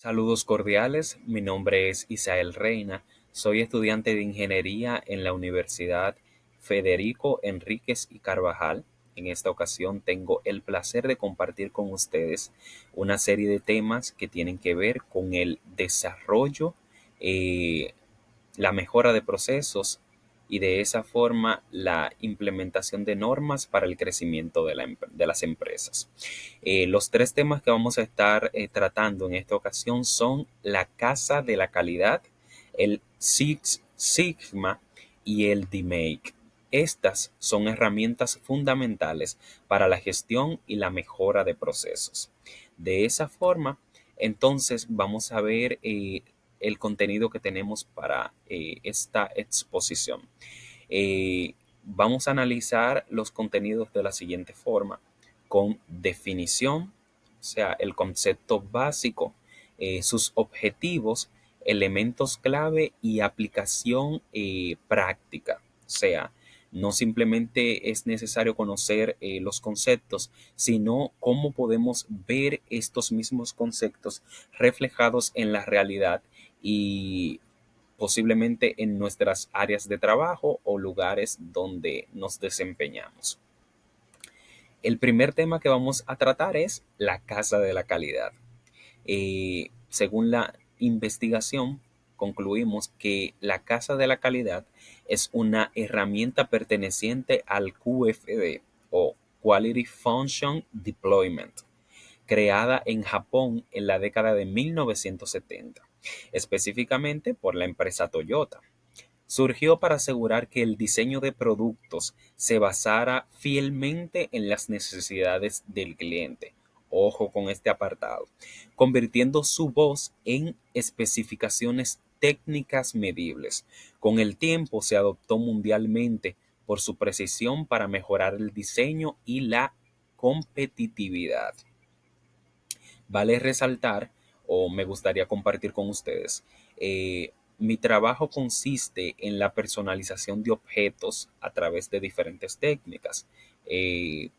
Saludos cordiales, mi nombre es Isael Reina, soy estudiante de ingeniería en la Universidad Federico Enríquez y Carvajal. En esta ocasión tengo el placer de compartir con ustedes una serie de temas que tienen que ver con el desarrollo, eh, la mejora de procesos y de esa forma la implementación de normas para el crecimiento de las empresas. Los tres temas que vamos a estar tratando en esta ocasión son la casa de la calidad, el Six Sigma y el DMAIC. Estas son herramientas fundamentales para la gestión y la mejora de procesos. De esa forma, entonces vamos a ver el contenido que tenemos para esta exposición. Vamos a analizar los contenidos de la siguiente forma, con definición, o sea, el concepto básico, sus objetivos, elementos clave y aplicación práctica. O sea, no simplemente es necesario conocer los conceptos, sino cómo podemos ver estos mismos conceptos reflejados en la realidad y posiblemente en nuestras áreas de trabajo o lugares donde nos desempeñamos. El primer tema que vamos a tratar es la casa de la calidad. Según la investigación, concluimos que la casa de la calidad es una herramienta perteneciente al QFD o Quality Function Deployment, creada en Japón en la década de 1970, específicamente por la empresa Toyota. Surgió para asegurar que el diseño de productos se basara fielmente en las necesidades del cliente. Ojo con este apartado, convirtiendo su voz en especificaciones técnicas medibles. Con el tiempo se adoptó mundialmente por su precisión para mejorar el diseño y la competitividad. Vale resaltar, o me gustaría compartir con ustedes, mi trabajo consiste en la personalización de objetos a través de diferentes técnicas.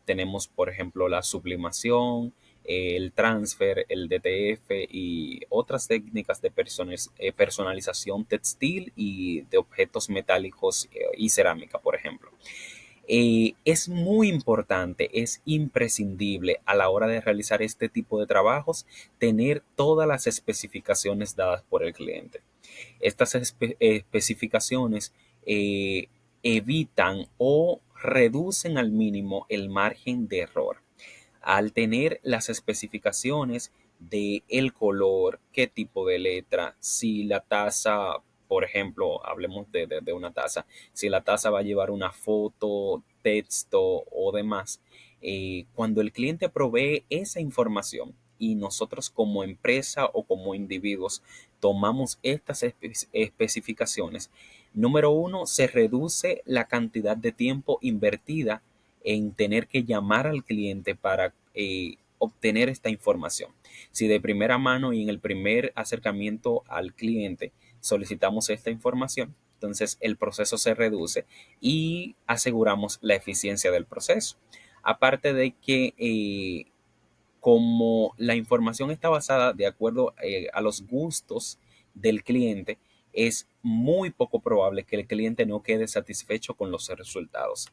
Tenemos, por ejemplo, la sublimación, el transfer, el DTF y otras técnicas de personalización textil y de objetos metálicos y cerámica, por ejemplo. Es muy importante, es imprescindible a la hora de realizar este tipo de trabajos tener todas las especificaciones dadas por el cliente. Estas especificaciones evitan o reducen al mínimo el margen de error. Al tener las especificaciones de el color, qué tipo de letra, si la taza, por ejemplo, hablemos de una taza, si la taza va a llevar una foto, texto o demás, cuando el cliente provee esa información y nosotros como empresa o como individuos tomamos estas especificaciones, número uno, se reduce la cantidad de tiempo invertida en tener que llamar al cliente para obtener esta información. Si de primera mano y en el primer acercamiento al cliente solicitamos esta información, entonces el proceso se reduce y aseguramos la eficiencia del proceso. Aparte de que como la información está basada de acuerdo a los gustos del cliente, es muy poco probable que el cliente no quede satisfecho con los resultados.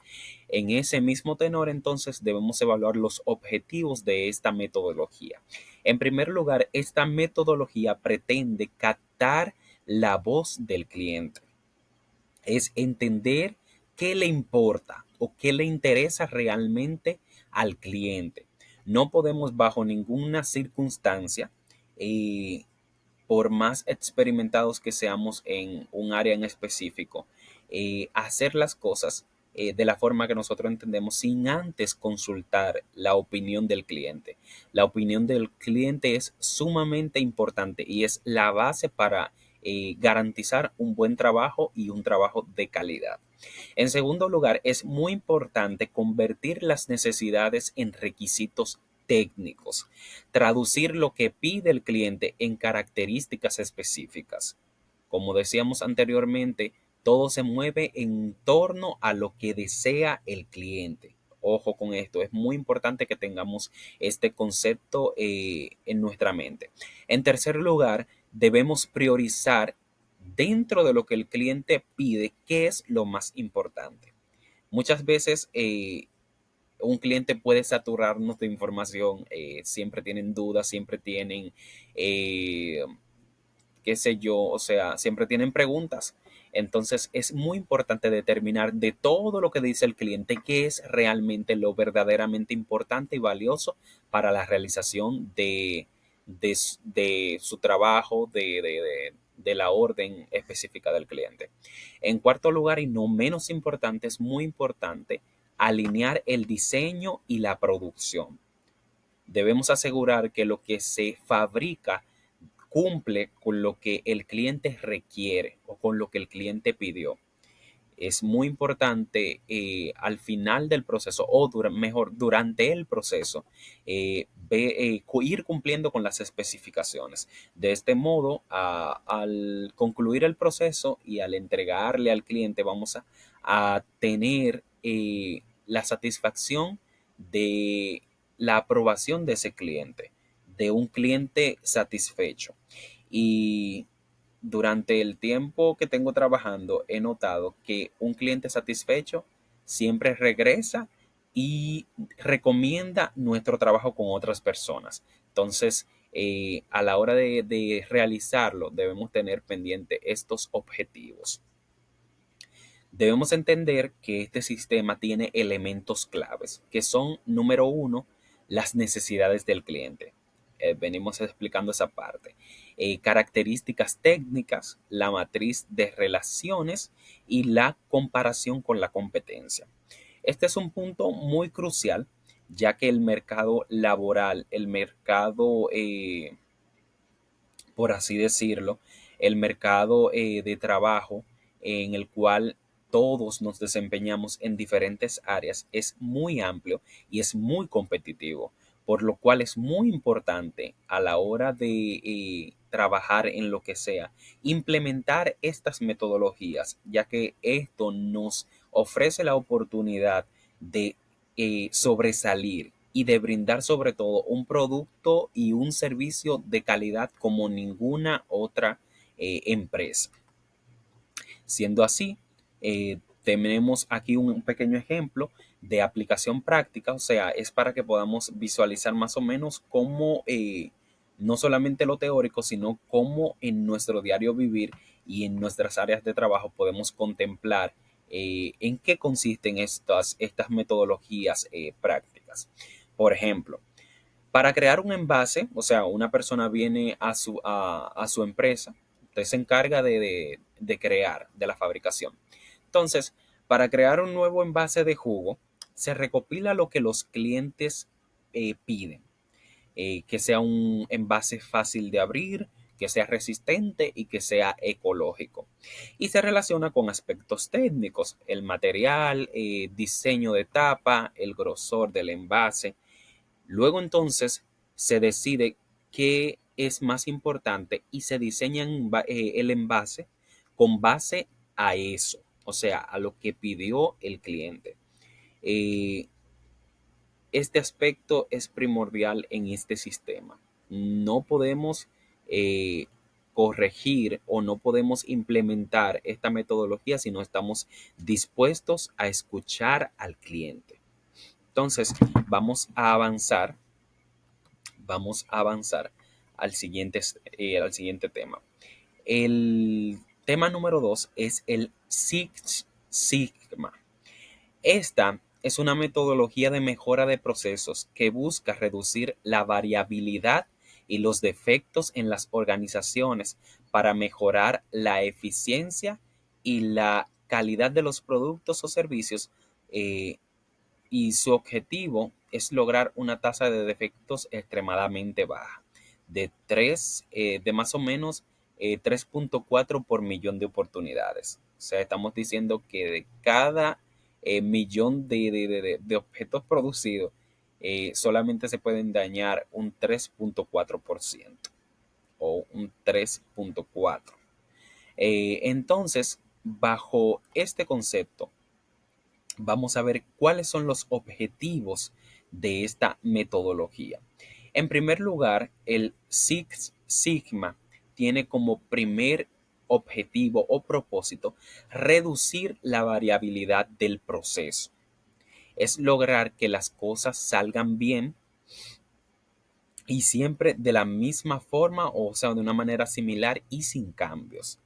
En ese mismo tenor, entonces, debemos evaluar los objetivos de esta metodología. En primer lugar, esta metodología pretende captar la voz del cliente. Es entender qué le importa o qué le interesa realmente al cliente. No podemos bajo ninguna circunstancia, eh, por más experimentados que seamos en un área en específico, hacer las cosas de la forma que nosotros entendemos sin antes consultar la opinión del cliente. La opinión del cliente es sumamente importante y es la base para garantizar un buen trabajo y un trabajo de calidad. En segundo lugar, es muy importante convertir las necesidades en requisitos técnicos, traducir lo que pide el cliente en características específicas. Como decíamos anteriormente, todo se mueve en torno a lo que desea el cliente Ojo con esto, es muy importante que tengamos este concepto en nuestra mente. En tercer lugar, debemos priorizar dentro de lo que el cliente pide, qué es lo más importante. Muchas veces un cliente puede saturarnos de información, siempre tienen dudas, siempre tienen, eh, qué sé yo, o sea, siempre tienen preguntas. Entonces es muy importante determinar de todo lo que dice el cliente qué es realmente lo verdaderamente importante y valioso para la realización de su trabajo, de la orden específica del cliente. En cuarto lugar, y no menos importante, es muy importante alinear el diseño y la producción. Debemos asegurar que lo que se fabrica cumple con lo que el cliente requiere o con lo que el cliente pidió. Es muy importante al final del proceso o mejor durante el proceso ir cumpliendo con las especificaciones. De este modo, al concluir el proceso y al entregarle al cliente, vamos a tener la satisfacción de la aprobación de ese cliente, de un cliente satisfecho. Y durante el tiempo que tengo trabajando, he notado que un cliente satisfecho siempre regresa y recomienda nuestro trabajo con otras personas. Entonces, a la hora de realizarlo, debemos tener pendiente estos objetivos. Debemos entender que este sistema tiene elementos claves, que son, número uno, las necesidades del cliente. Venimos explicando esa parte. Características técnicas, la matriz de relaciones y la comparación con la competencia. Este es un punto muy crucial, ya que el mercado laboral, el mercado, por así decirlo, el mercado de trabajo en el cual todos nos desempeñamos en diferentes áreas es muy amplio y es muy competitivo, por lo cual es muy importante a la hora de trabajar en lo que sea, implementar estas metodologías, ya que esto nos ofrece la oportunidad de sobresalir y de brindar sobre todo un producto y un servicio de calidad como ninguna otra empresa. Siendo así, tenemos aquí un pequeño ejemplo de aplicación práctica, o sea, es para que podamos visualizar más o menos cómo no solamente lo teórico, sino cómo en nuestro diario vivir y en nuestras áreas de trabajo podemos contemplar en qué consisten estas metodologías prácticas. Por ejemplo, para crear un envase, o sea, una persona viene a su empresa, usted se encarga de crear, de la fabricación. Entonces, para crear un nuevo envase de jugo, se recopila lo que los clientes piden, que sea un envase fácil de abrir, que sea resistente y que sea ecológico. Y se relaciona con aspectos técnicos, el material, diseño de tapa, el grosor del envase. Luego entonces se decide qué es más importante y se diseña el envase con base a eso, o sea, a lo que pidió el cliente. Eh, este aspecto es primordial en este sistema. No podemos eh, corregir o no podemos implementar esta metodología si no estamos dispuestos a escuchar al cliente. Entonces, vamos a avanzar al siguiente tema. El tema número 2 es el Six Sigma. Esta es una metodología de mejora de procesos que busca reducir la variabilidad y los defectos en las organizaciones para mejorar la eficiencia y la calidad de los productos o servicios, y su objetivo es lograr una tasa de defectos extremadamente baja, de más o menos 3.4 por millón de oportunidades. O sea, estamos diciendo que de cada millón de objetos producidos, solamente se pueden dañar un 3.4% o un 3.4. Entonces, bajo este concepto, vamos a ver cuáles son los objetivos de esta metodología. En primer lugar, el Six Sigma tiene como primer objetivo o propósito reducir la variabilidad del proceso. Es lograr que las cosas salgan bien y siempre de la misma forma, o sea, de una manera similar y sin cambios.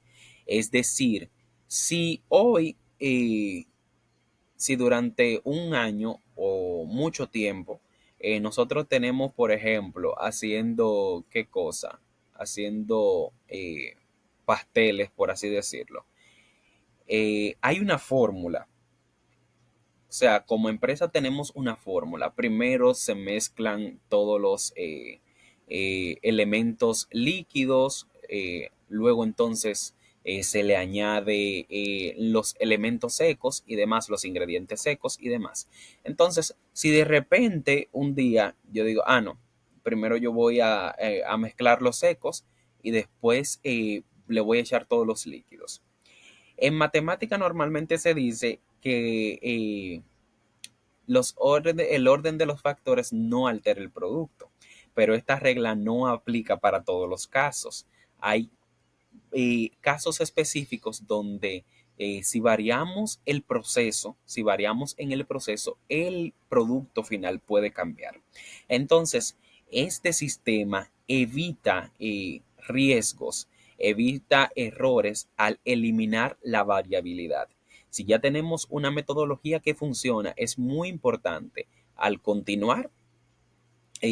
Es decir, si hoy si durante un año o mucho tiempo nosotros tenemos, por ejemplo, haciendo qué cosa, haciendo pasteles, por así decirlo, hay una fórmula. O sea, como empresa tenemos una fórmula. Primero se mezclan todos los elementos líquidos, luego entonces se le añade los elementos secos y demás, los ingredientes secos y demás. Entonces, si de repente un día yo digo, no, primero yo voy a mezclar los secos y después le voy a echar todos los líquidos. En matemática normalmente se dice que el orden de los factores no altera el producto, pero esta regla no aplica para todos los casos. Hay casos específicos donde si variamos el proceso, si variamos en el proceso, el producto final puede cambiar. Entonces, este sistema evita riesgos, evita errores al eliminar la variabilidad. Si ya tenemos una metodología que funciona, es muy importante al continuar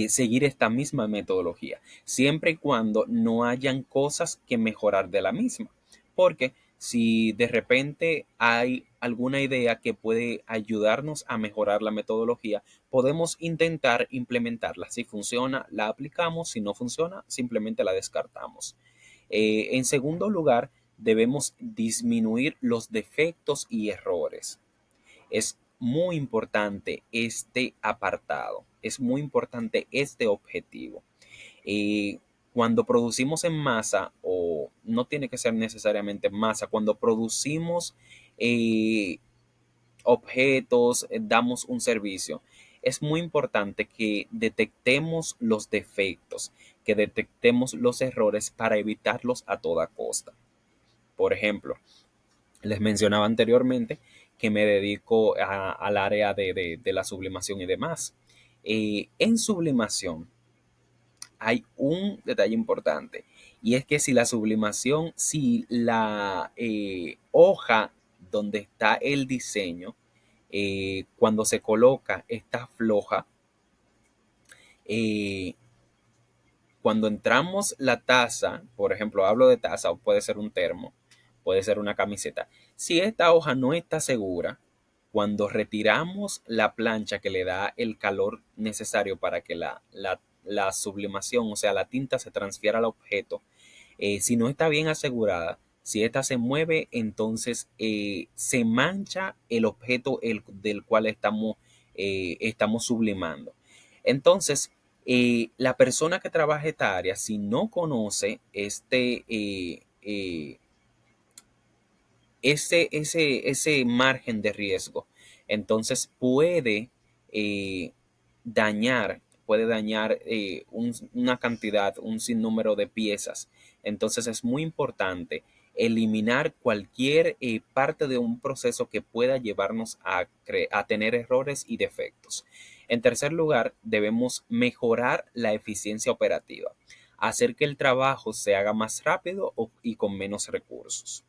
seguir esta misma metodología, siempre y cuando no hayan cosas que mejorar de la misma. Porque si de repente hay alguna idea que puede ayudarnos a mejorar la metodología, podemos intentar implementarla. Si funciona, la aplicamos. Si no funciona, simplemente la descartamos. En segundo lugar, debemos disminuir los defectos y errores. Es muy importante este apartado, es muy importante este objetivo. Eh, Cuando producimos en masa, o no tiene que ser necesariamente en masa, cuando producimos eh, objetos, damos un servicio, es muy importante que detectemos los defectos, que detectemos los errores para evitarlos a toda costa. Por ejemplo, les mencionaba anteriormente que me dedico al área de la sublimación y demás. En sublimación hay un detalle importante y es que si la sublimación, si la hoja donde está el diseño, cuando se coloca está floja, eh, cuando entramos la taza, por ejemplo, hablo de taza o puede ser un termo, puede ser una camiseta. Si esta hoja no está segura, cuando retiramos la plancha que le da el calor necesario para que la sublimación, o sea, la tinta se transfiera al objeto, si no está bien asegurada, si esta se mueve, entonces se mancha el objeto del cual estamos sublimando. Entonces, la persona que trabaja esta área, si no conoce ese margen de riesgo, entonces eh, puede dañar una cantidad, un sinnúmero de piezas. Entonces es muy importante eliminar cualquier parte de un proceso que pueda llevarnos a tener errores y defectos. En tercer lugar, debemos mejorar la eficiencia operativa, hacer que el trabajo se haga más rápido y con menos recursos.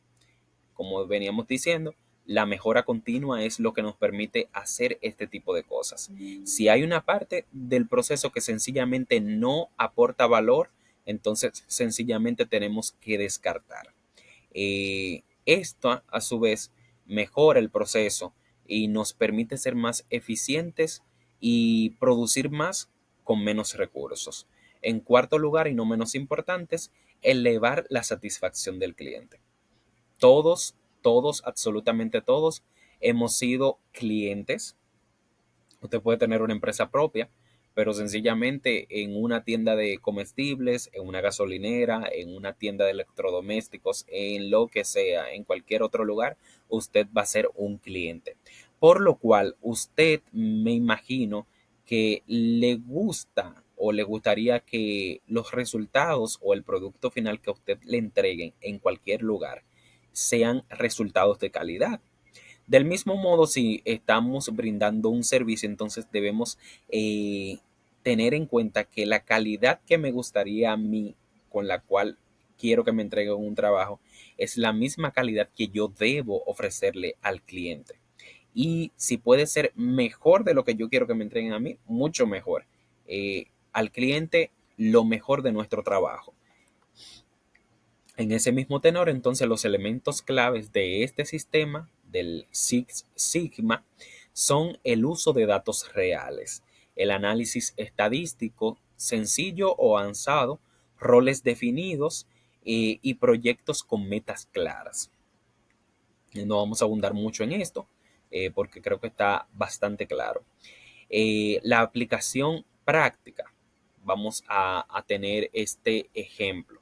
Como veníamos diciendo, la mejora continua es lo que nos permite hacer este tipo de cosas. Si hay una parte del proceso que sencillamente no aporta valor, entonces sencillamente tenemos que descartar. Esto, a su vez, mejora el proceso y nos permite ser más eficientes y producir más con menos recursos. En cuarto lugar, y no menos importantes, elevar la satisfacción del cliente. Todos, absolutamente todos, hemos sido clientes. Usted puede tener una empresa propia, pero sencillamente en una tienda de comestibles, en una gasolinera, en una tienda de electrodomésticos, en lo que sea, en cualquier otro lugar, usted va a ser un cliente. por lo cual usted me imagino que le gusta o le gustaría que los resultados o el producto final que a usted le entreguen en cualquier lugar sean resultados de calidad. Del mismo modo, si estamos brindando un servicio, entonces debemos tener en cuenta que la calidad que me gustaría a mí, con la cual quiero que me entreguen un trabajo, es la misma calidad que yo debo ofrecerle al cliente. Y si puede ser mejor de lo que yo quiero que me entreguen a mí, mucho mejor. Al cliente, lo mejor de nuestro trabajo. En ese mismo tenor, entonces, los elementos claves de este sistema, del Six Sigma, son el uso de datos reales, el análisis estadístico sencillo o avanzado, roles definidos y proyectos con metas claras. No vamos a abundar mucho en esto porque creo que está bastante claro. La aplicación práctica, vamos a tener este ejemplo.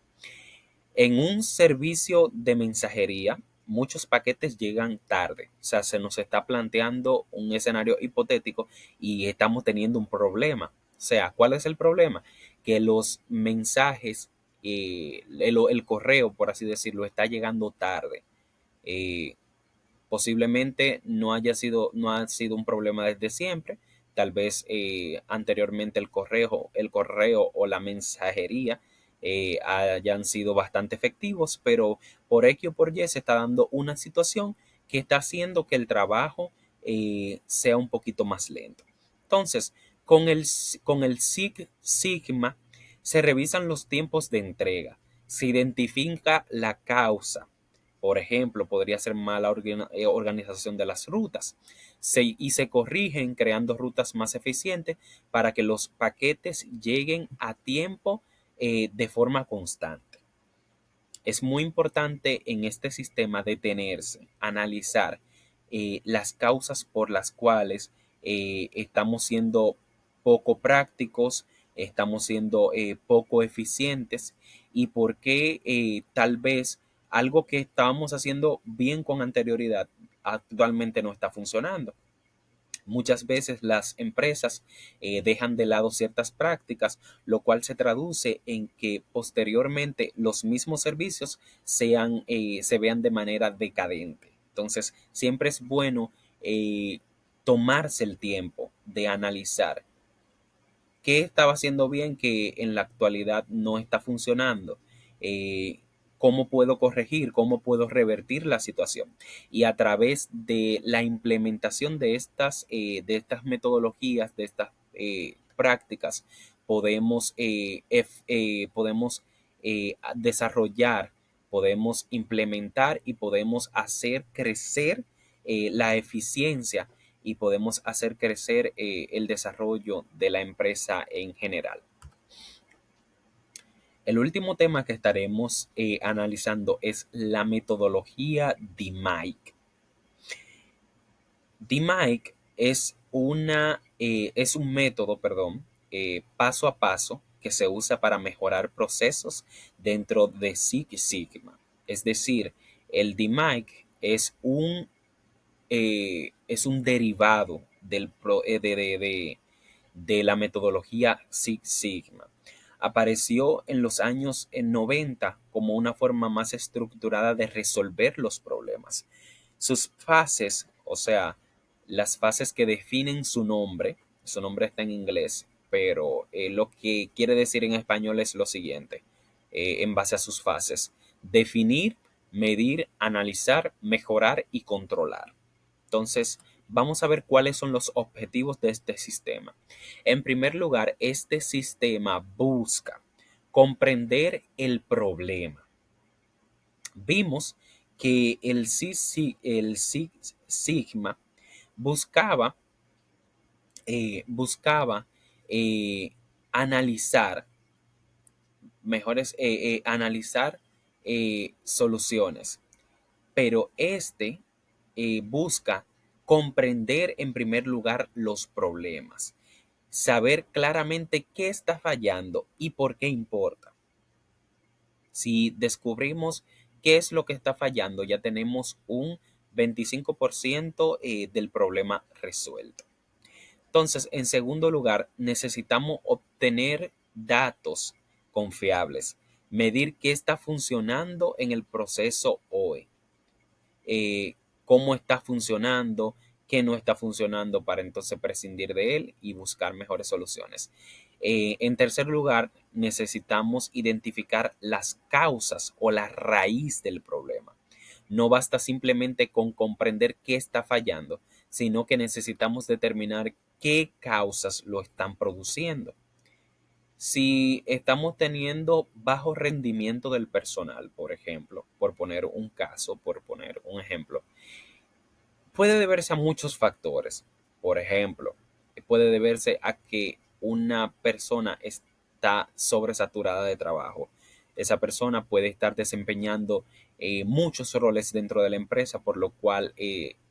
En un servicio de mensajería, muchos paquetes llegan tarde. O sea, se nos está planteando un escenario hipotético y estamos teniendo un problema. O sea, ¿cuál es el problema? Que los mensajes, el correo, por así decirlo, está llegando tarde. Eh, Posiblemente no ha sido un problema desde siempre. Tal vez anteriormente el correo o la mensajería hayan sido bastante efectivos, pero por X o por Y se está dando una situación que está haciendo que el trabajo sea un poquito más lento. Entonces, con el Sigma se revisan los tiempos de entrega, se identifica la causa. Por ejemplo, podría ser mala organización de las rutas. Y se corrigen creando rutas más eficientes para que los paquetes lleguen a tiempo de forma constante. Es muy importante en este sistema detenerse, analizar las causas por las cuales estamos siendo poco prácticos, estamos siendo poco eficientes y por qué tal vez algo que estábamos haciendo bien con anterioridad actualmente no está funcionando. Muchas veces las empresas dejan de lado ciertas prácticas, lo cual se traduce en que posteriormente los mismos servicios se vean de manera decadente. Entonces, siempre es bueno tomarse el tiempo de analizar qué estaba haciendo bien que en la actualidad no está funcionando, eh, cómo puedo corregir, cómo puedo revertir la situación. Y a través de la implementación de estas metodologías, de estas prácticas, podemos desarrollar, podemos implementar y podemos hacer crecer la eficiencia y podemos hacer crecer el desarrollo de la empresa en general. El último tema que estaremos analizando es la metodología DMAIC. DMAIC es un método, perdón, paso a paso que se usa para mejorar procesos dentro de Six Sigma. Es decir, el DMAIC es un derivado de la metodología Six Sigma. Apareció en los años 90 como una forma más estructurada de resolver los problemas. Sus fases, o sea, las fases que definen su nombre está en inglés, pero lo que quiere decir en español es lo siguiente, en base a sus fases: definir, medir, analizar, mejorar y controlar. Entonces, vamos a ver cuáles son los objetivos de este sistema. En primer lugar, este sistema busca comprender el problema. Vimos que el Six Sigma buscaba, buscaba analizar analizar soluciones, pero este busca comprender en primer lugar los problemas, saber claramente qué está fallando y por qué importa. Si descubrimos qué es lo que está fallando, ya tenemos un 25% del problema resuelto. Entonces, en segundo lugar, necesitamos obtener datos confiables, medir qué está funcionando en el proceso hoy, cómo está funcionando, qué no está funcionando para entonces prescindir de él y buscar mejores soluciones. En tercer lugar, necesitamos identificar las causas o la raíz del problema. No basta simplemente con comprender qué está fallando, sino que necesitamos determinar qué causas lo están produciendo. Si estamos teniendo bajo rendimiento del personal, por ejemplo, por poner un caso, por poner un ejemplo, puede deberse a muchos factores. Por ejemplo, puede deberse a que una persona está sobresaturada de trabajo. Esa persona puede estar desempeñando muchos roles dentro de la empresa, por lo cual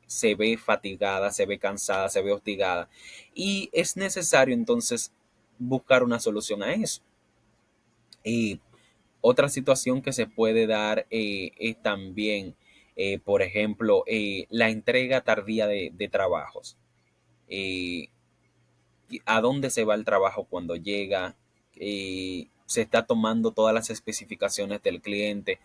se ve fatigada, se ve cansada, se ve hostigada. Y es necesario entonces buscar una solución a eso. Y otra situación que se puede dar es también, por ejemplo, la entrega tardía de trabajos. Eh, ¿A dónde se va el trabajo cuando llega? Se está tomando todas las especificaciones del cliente.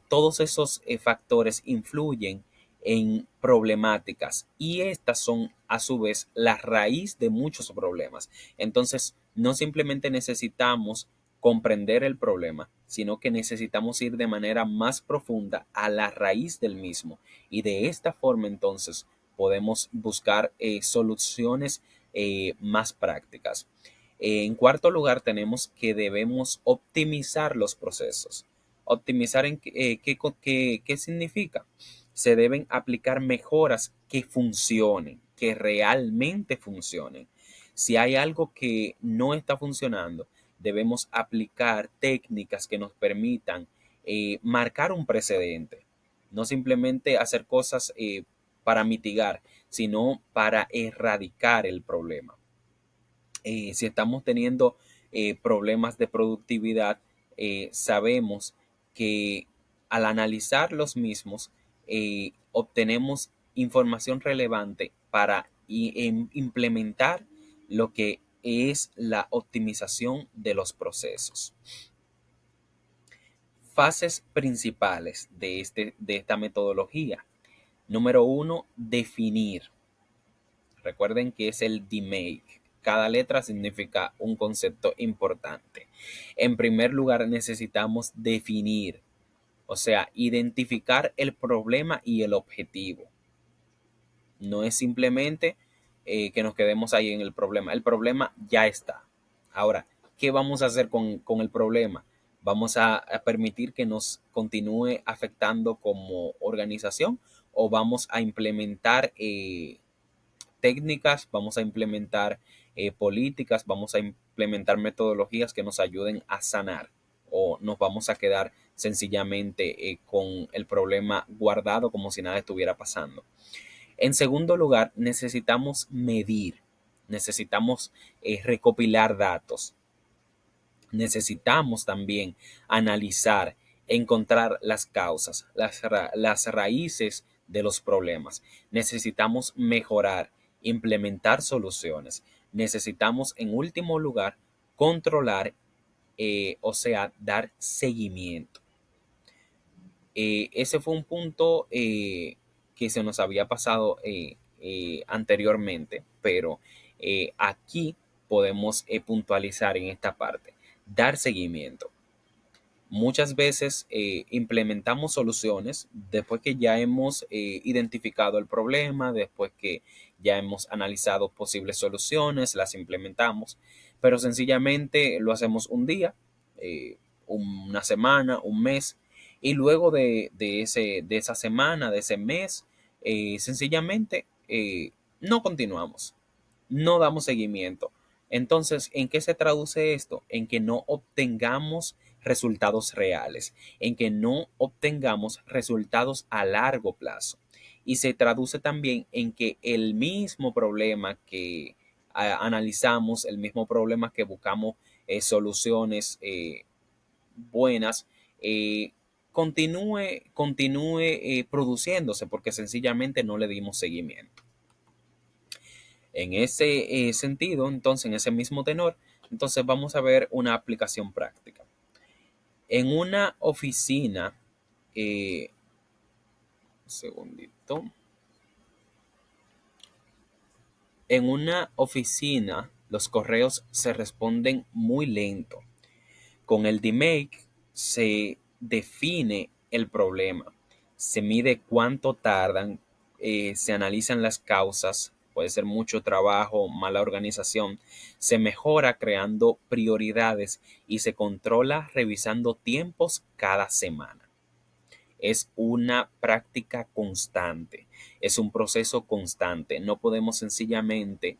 Todos esos factores influyen en problemáticas y estas son a su vez la raíz de muchos problemas. Entonces, no simplemente necesitamos comprender el problema, sino que necesitamos ir de manera más profunda a la raíz del mismo y de esta forma entonces podemos buscar soluciones más prácticas. En cuarto lugar, tenemos que debemos optimizar los procesos. Optimizar en qué significa. Se deben aplicar mejoras que funcionen, que realmente funcionen. Si hay algo que no está funcionando, debemos aplicar técnicas que nos permitan marcar un precedente. No simplemente hacer cosas para mitigar, sino para erradicar el problema. Si estamos teniendo problemas de productividad, sabemos que al analizar los mismos, obtenemos información relevante para implementar lo que es la optimización de los procesos. Fases principales de esta metodología. Número uno, definir. Recuerden que es el DMAIC. Cada letra significa un concepto importante. En primer lugar, necesitamos definir, o sea, identificar el problema y el objetivo. No es simplemente que nos quedemos ahí en el problema. El problema ya está. Ahora, ¿qué vamos a hacer con el problema? ¿Vamos a permitir que nos continúe afectando como organización o vamos a implementar técnicas, vamos a implementar políticas, vamos a implementar metodologías que nos ayuden a sanar o nos vamos a quedar sencillamente con el problema guardado como si nada estuviera pasando? En segundo lugar, necesitamos medir, necesitamos recopilar datos, necesitamos también analizar, encontrar las causas, las raíces de los problemas. Necesitamos mejorar, implementar soluciones. Necesitamos, en último lugar, controlar, o sea, dar seguimiento. Ese fue un punto que se nos había pasado anteriormente, pero aquí podemos puntualizar en esta parte, dar seguimiento. Muchas veces implementamos soluciones después que ya hemos identificado el problema, después que ya hemos analizado posibles soluciones, las implementamos, pero sencillamente lo hacemos un día, una semana, un mes, y luego de esa semana, de ese mes, sencillamente no continuamos, no damos seguimiento. Entonces, ¿en qué se traduce esto? En que no obtengamos resultados reales, en que no obtengamos resultados a largo plazo. Y se traduce también en que el mismo problema que analizamos, el mismo problema que buscamos soluciones buenas, continúe produciéndose porque sencillamente no le dimos seguimiento. En ese sentido, entonces, en ese mismo tenor, entonces vamos a ver una aplicación práctica. En una oficina, un segundito. En una oficina, los correos se responden muy lento. Con el DMake se define el problema, se mide cuánto tardan, se analizan las causas, puede ser mucho trabajo, mala organización, se mejora creando prioridades y se controla revisando tiempos cada semana. Es una práctica constante, es un proceso constante. No podemos sencillamente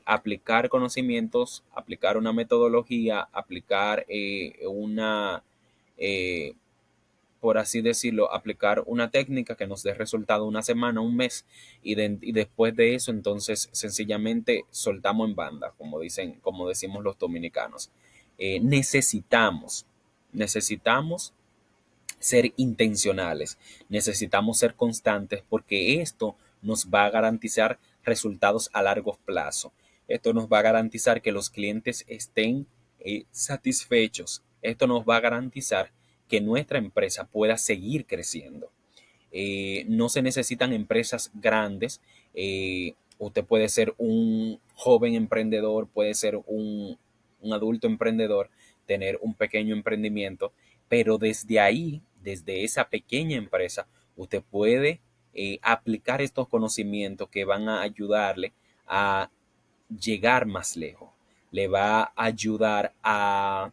aplicar conocimientos, aplicar una metodología, aplicar eh, por así decirlo, aplicar una técnica que nos dé resultado una semana, un mes, y después de eso, entonces, sencillamente soltamos en banda, como decimos los dominicanos. Necesitamos ser intencionales, necesitamos ser constantes porque esto nos va a garantizar resultados a largo plazo. Esto nos va a garantizar que los clientes estén satisfechos. Esto nos va a garantizar que nuestra empresa pueda seguir creciendo. No se necesitan empresas grandes. Usted puede ser un joven emprendedor, puede ser un adulto emprendedor, tener un pequeño emprendimiento, pero desde ahí, desde esa pequeña empresa, usted puede aplicar estos conocimientos que van a ayudarle a llegar más lejos. Le va a ayudar a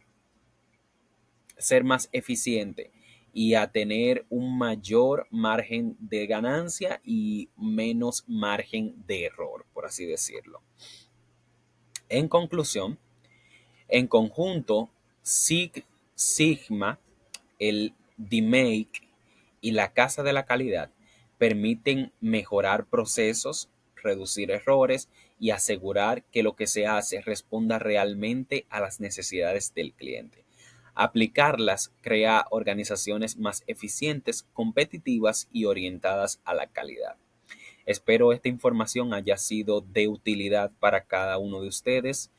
ser más eficiente y a tener un mayor margen de ganancia y menos margen de error, por así decirlo. En conclusión, en conjunto, Sigma, el DMake y la Casa de la Calidad permiten mejorar procesos, reducir errores y asegurar que lo que se hace responda realmente a las necesidades del cliente. Aplicarlas crea organizaciones más eficientes, competitivas y orientadas a la calidad. Espero esta información haya sido de utilidad para cada uno de ustedes.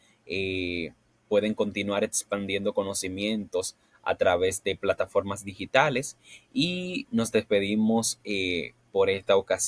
Pueden continuar expandiendo conocimientos a través de plataformas digitales y nos despedimos por esta ocasión.